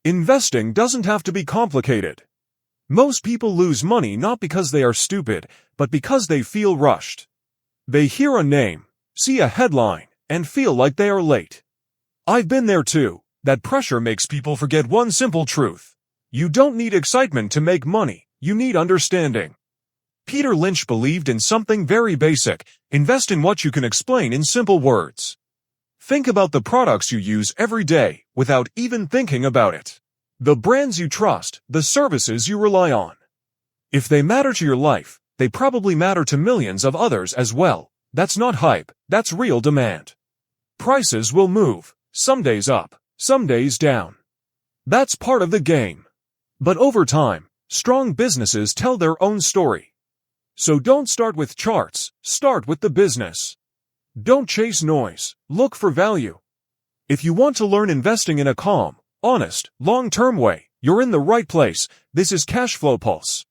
Investing doesn't have to be complicated. Most people lose money not because they are stupid, but because they feel rushed. They hear a name, see a headline, and feel like they are late. I've been there too. That pressure makes people forget one simple truth. You don't need excitement to make money, you need understanding. Peter Lynch believed in something very basic: invest in what you can explain in simple words. Think about the products you use every day without even thinking about it. The brands you trust, the services you rely on. If they matter to your life, they probably matter to millions of others as well. That's not hype, that's real demand. Prices will move, some days up, some days down. That's part of the game. But over time, strong businesses tell their own story. So don't start with charts, start with the business. Don't chase noise, look for value. If you want to learn investing in a calm, honest, long-term way, you're in the right place. This is Cashflow Pulse.